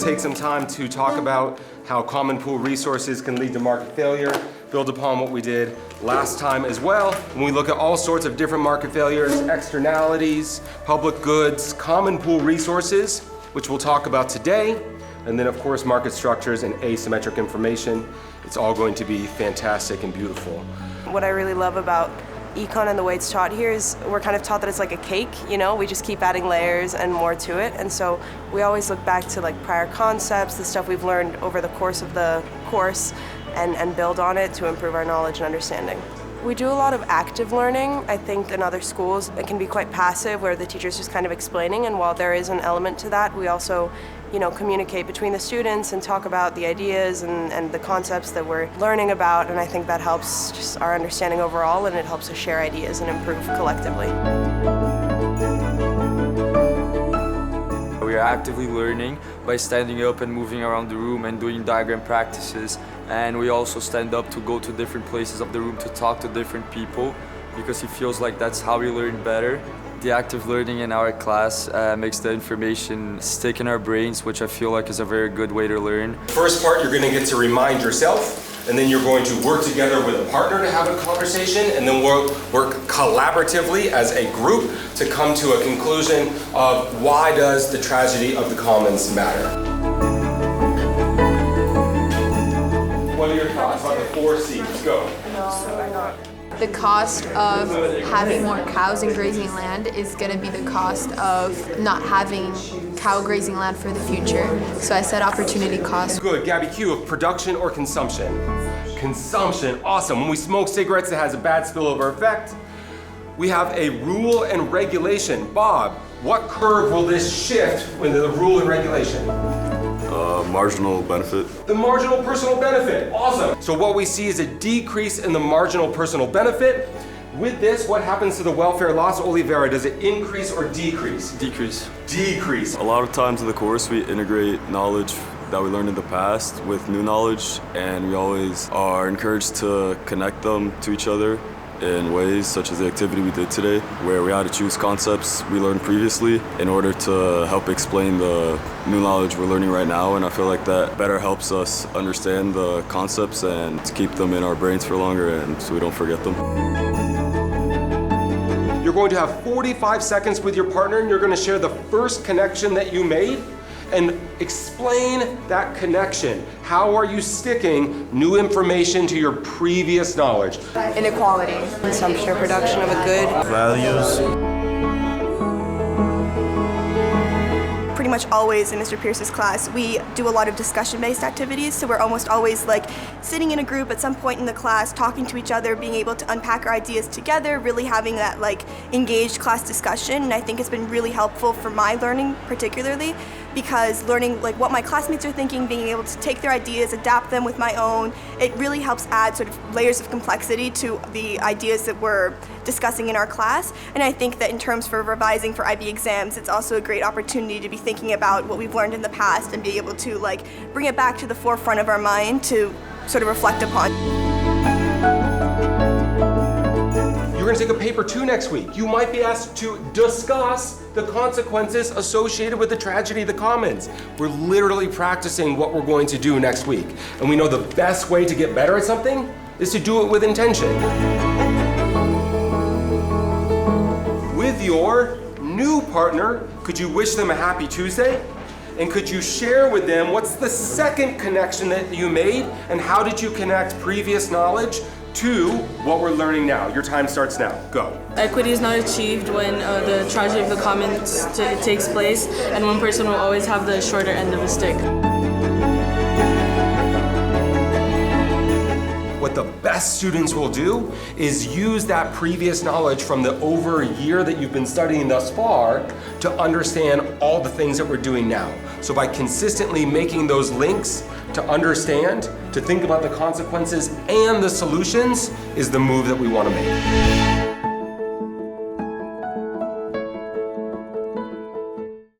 to take some time to talk about how common pool resources can lead to market failure, build upon what we did last time as well. When we look at all sorts of different market failures, externalities, public goods, common pool resources, which we'll talk about today, and then of course market structures and asymmetric information. It's all going to be fantastic and beautiful. What I really love about econ and the way it's taught here is we're kind of taught that it's like a cake, you know, we just keep adding layers and more to it, and so we always look back to like prior concepts, the stuff we've learned over the course of the course, and build on it to improve our knowledge and understanding. We do a lot of active learning. I think in other schools it can be quite passive where the teacher's just kind of explaining, and while there is an element to that, we also communicate between the students and talk about the ideas and the concepts that we're learning about, and I think that helps just our understanding overall, and it helps us share ideas and improve collectively. We are actively learning by standing up and moving around the room and doing diagram practices, and we also stand up to go to different places of the room to talk to different people because it feels like that's how we learn better. The active learning in our class makes the information stick in our brains, which I feel like is a very good way to learn. First part, you're going to get to remind yourself, and then you're going to work together with a partner to have a conversation, and then we'll work collaboratively as a group to come to a conclusion of why does the tragedy of the commons matter. What are your thoughts about the 4 C's? Go. The cost of having more cows and grazing land is going to be the cost of not having cow grazing land for the future. So I said opportunity cost. Good. Gabby Q, of production or consumption? Consumption. Awesome. When we smoke cigarettes, it has a bad spillover effect. We have a rule and regulation. Bob, what curve will this shift with the rule and regulation? Marginal benefit. The marginal personal benefit. Awesome. So what we see is a decrease in the marginal personal benefit. With this, what happens to the welfare loss, Oliveira? Does it increase or decrease? Decrease. Decrease. A lot of times in the course we integrate knowledge that we learned in the past with new knowledge, and we always are encouraged to connect them to each other in ways such as the activity we did today, where we had to choose concepts we learned previously in order to help explain the new knowledge we're learning right now, and I feel like that better helps us understand the concepts and to keep them in our brains for longer and so we don't forget them. You're going to have 45 seconds with your partner, and you're going to share the first connection that you made and explain that connection. How are you sticking new information to your previous knowledge? Inequality. Consumption or production of a good. Values. Pretty much always in Mr. Pierce's class, we do a lot of discussion-based activities, so we're almost always like sitting in a group at some point in the class, talking to each other, being able to unpack our ideas together, really having that like engaged class discussion, and I think it's been really helpful for my learning particularly, because learning like what my classmates are thinking, being able to take their ideas, adapt them with my own, it really helps add sort of layers of complexity to the ideas that we're discussing in our class, and I think that in terms for revising for IB exams, it's also a great opportunity to be thinking about what we've learned in the past and be able to like bring it back to the forefront of our mind to sort of reflect upon. You're going to take a paper 2 next week. You might be asked to discuss the consequences associated with the tragedy of the commons. We're literally practicing what we're going to do next week. And we know the best way to get better at something is to do it with intention. With your new partner, could you wish them a happy Tuesday? And could you share with them what's the second connection that you made, and how did you connect previous knowledge to what we're learning now? Your time starts now. Go. Equity is not achieved when the tragedy of the commons takes place, and one person will always have the shorter end of the stick. What the best students will do is use that previous knowledge from the over a year that you've been studying thus far to understand all the things that we're doing now. So by consistently making those links to understand, to think about the consequences and the solutions is the move that we want to make.